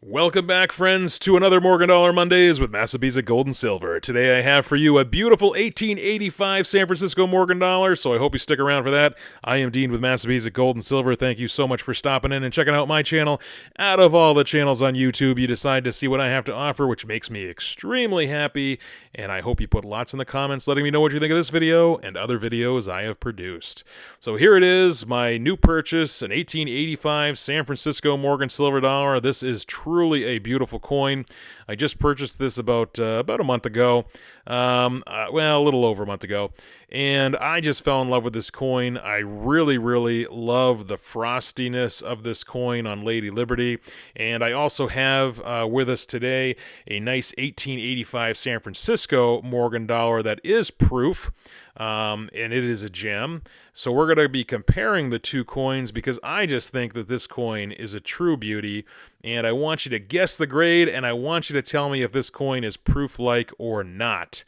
Welcome back, friends, to another Morgan Dollar Mondays with Massabesic Gold and Silver. Today I have for you a beautiful 1885 San Francisco Morgan Dollar, so I hope you stick around for that. I am Dean with Massabesic Gold and Silver. Thank you so much for stopping in and checking out my channel. Out of all the channels on YouTube, you decide to see what I have to offer, which makes me extremely happy, and I hope you put lots in the comments letting me know what you think of this video and other videos I have produced. So here it is, my new purchase, an 1885 San Francisco Morgan Silver Dollar. This is truly a beautiful coin. I just purchased this about a month ago. Well, a little over a month ago. And I just fell in love with this coin. I really love the frostiness of this coin on Lady Liberty. And I also have with us today a nice 1885 San Francisco Morgan Dollar that is proof. And it is a gem. So we're going to be comparing the two coins because I just think that this coin is a true beauty. And I want you to guess the grade, and I want you to tell me if this coin is proof-like or not.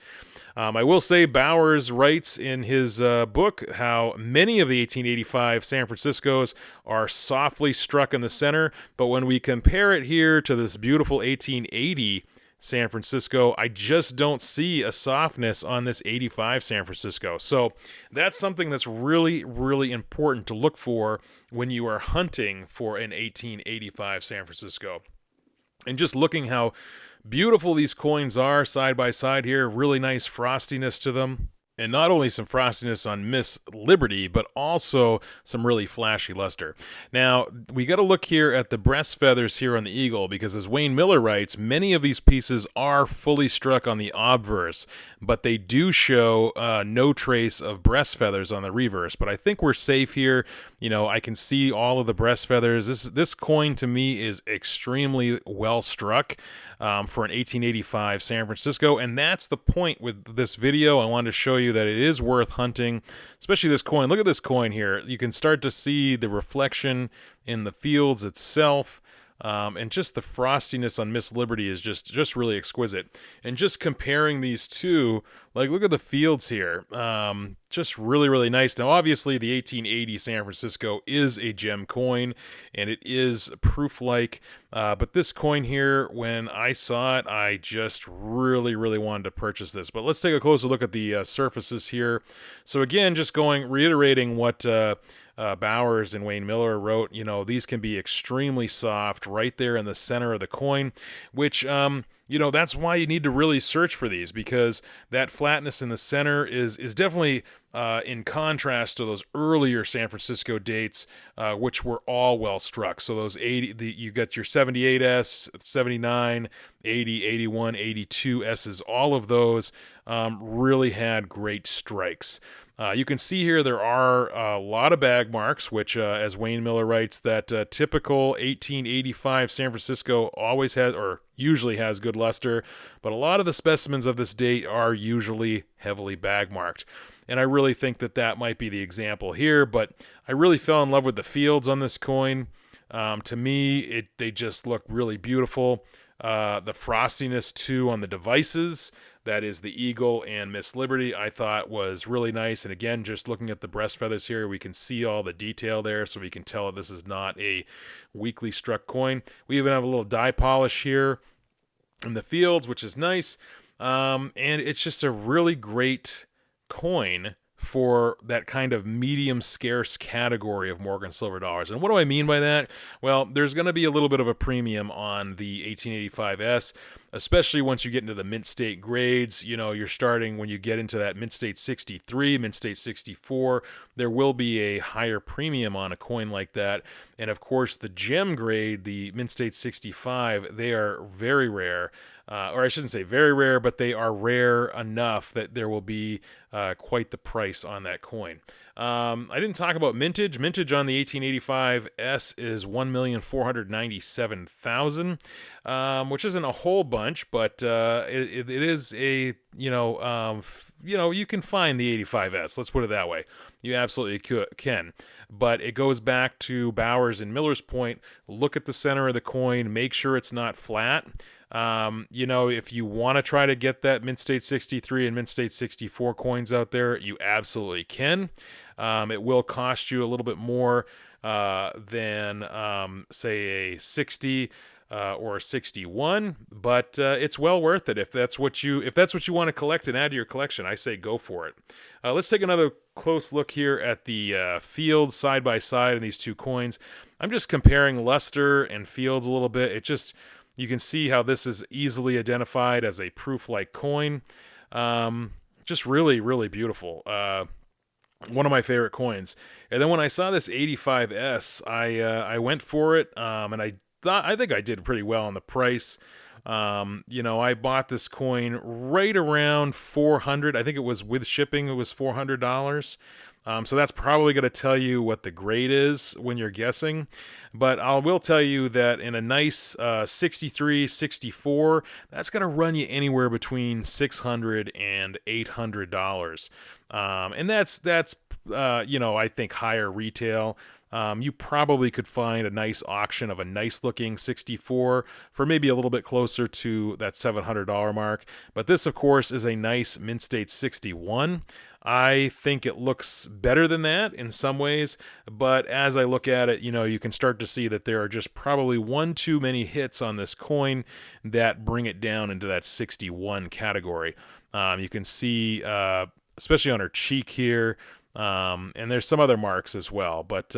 I will say Bowers writes in his book how many of the 1885 San Franciscos are softly struck in the center, but when we compare it here to this beautiful 1880 San Francisco, I just don't see a softness on this 85 San Francisco. So that's something that's really important to look for when you are hunting for an 1885 San Francisco. And just looking how beautiful these coins are side by side here, really nice frostiness to them. And not only some frostiness on Miss Liberty, but also some really flashy luster. Now, we got to look here at the breast feathers here on the eagle, because as Wayne Miller writes, many of these pieces are fully struck on the obverse, but they do show no trace of breast feathers on the reverse. But I think we're safe here. You know, I can see all of the breast feathers. This coin, to me, is extremely well struck for an 1885 San Francisco, and that's the point with this video. I wanted to show you that it is worth hunting, especially this coin. Look at this coin here. You can start to see the reflection in the fields itself. And just the frostiness on Miss Liberty is just really exquisite. And just comparing these two, like, look at the fields here. Just really nice. Now, obviously, the 1880 San Francisco is a gem coin, and it is proof-like. But this coin here, when I saw it, I just really wanted to purchase this. But let's take a closer look at the surfaces here. So again, just reiterating what Bowers and Wayne Miller wrote, you know, these can be extremely soft right there in the center of the coin, which, you know, that's why you need to really search for these, because that flatness in the center is definitely in contrast to those earlier San Francisco dates, which were all well struck. So those 80, you got your 78S, 79, 80, 81, 82 S's, all of those really had great strikes. You can see here there are a lot of bag marks, which, as Wayne Miller writes, that typical 1885 San Francisco always has, or usually has, good luster, but a lot of the specimens of this date are usually heavily bag marked. And I really think that that might be the example here, but I really fell in love with the fields on this coin. To me, they just look really beautiful. The frostiness, too, on the devices, that is the Eagle and Miss Liberty, I thought was really nice. And again, just looking at the breast feathers here, we can see all the detail there, so we can tell that this is not a weakly struck coin. We even have a little dye polish here in the fields, which is nice. And it's just a really great coin for that kind of medium scarce category of Morgan silver dollars. And what do I mean by that? Well, there's going to be a little bit of a premium on the 1885S, especially once you get into the mint state grades. You know, you're starting, when you get into that mint state 63, mint state 64, there will be a higher premium on a coin like that. And of course, the gem grade, the mint state 65, they are very rare. Or I shouldn't say very rare, but they are rare enough that there will be quite the price on that coin. I didn't talk about mintage. Mintage on the 1885S is 1,497,000, which isn't a whole bunch, but it is a, you can find the 85S. Let's put it that way. You absolutely can. But it goes back to Bowers and Miller's point. Look at the center of the coin. Make sure it's not flat. If you want to try to get that Mint State 63 and Mint State 64 coins out there, you absolutely can. It will cost you a little bit more than, say, a 60. or 61, but it's well worth it if that's what you want to collect and add to your collection. I say go for it. Let's take another close look here at the Fields side by side in these two coins. I'm just comparing luster and Fields a little bit. You can see how this is easily identified as a proof-like coin. Just really, really beautiful. One of my favorite coins. And then when I saw this 85S, I went for it, and I think I did pretty well on the price. I bought this coin right around 400. I think it was with shipping, it was $400. So that's probably going to tell you what the grade is when you're guessing. But I will tell you that in a nice 63, 64, that's going to run you anywhere between $600 and $800. And that's I think higher retail. You probably could find a nice auction of a nice looking 64 for maybe a little bit closer to that $700 mark. But this, of course, is a nice mint state 61. I think it looks better than that in some ways, but as I look at it, you can start to see that there are just probably one too many hits on this coin that bring it down into that 61 category. You can see, especially on her cheek here, and there's some other marks as well. But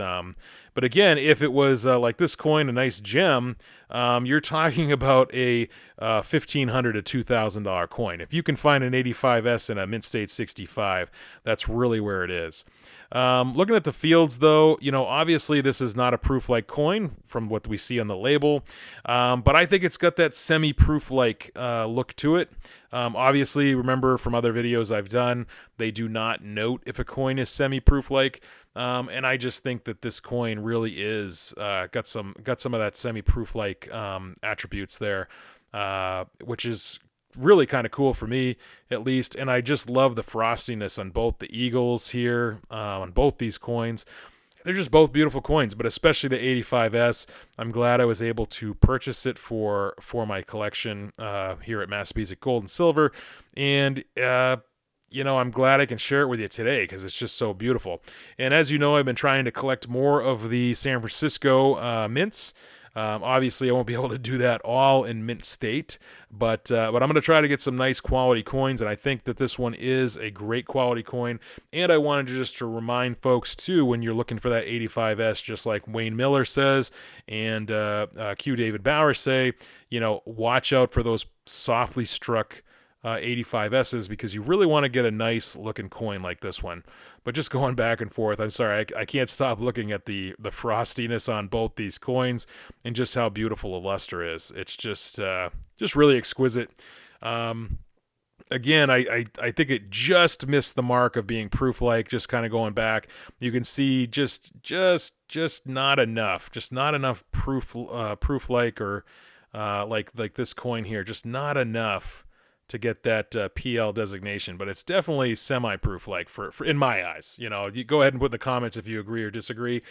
again, if it was like this coin, a nice gem, you're talking about a $1,500 to $2,000 coin. If you can find an 85S in a mint state 65, that's really where it is. Looking at the Fields, though, obviously this is not a proof-like coin from what we see on the label, but I think it's got that semi-proof-like look to it. Obviously, remember from other videos I've done, they do not note if a coin is semi-proof-like. And I just think that this coin really is got some of that semi-proof-like attributes there, which is really kind of cool for me, at least. And I just love the frostiness on both the eagles here, on both these coins. They're just both beautiful coins, but especially the 85S. I'm glad I was able to purchase it for my collection here at Massabesic Gold and Silver, and I'm glad I can share it with you today because it's just so beautiful. And as you know, I've been trying to collect more of the San Francisco mints. Obviously, I won't be able to do that all in mint state, but I'm going to try to get some nice quality coins, and I think that this one is a great quality coin. And I wanted to remind folks, too, when you're looking for that 85S, just like Wayne Miller says and Q David Bauer say, watch out for those softly struck 85S's because you really want to get a nice looking coin like this one. But just going back and forth, I'm sorry, I can't stop looking at the frostiness on both these coins and just how beautiful the luster is. It's just really exquisite. Again, I think it just missed the mark of being proof-like. Just kind of going back, you can see just not enough, proof-like or like this coin here, just not enough to get that PL designation, but it's definitely semi-proof-like for in my eyes. You go ahead and put in the comments if you agree or disagree.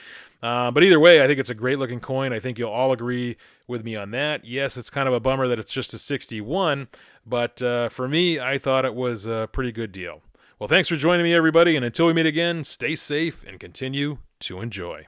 But either way, I think it's a great-looking coin. I think you'll all agree with me on that. Yes, it's kind of a bummer that it's just a 61, but for me, I thought it was a pretty good deal. Well, thanks for joining me, everybody, and until we meet again, stay safe and continue to enjoy.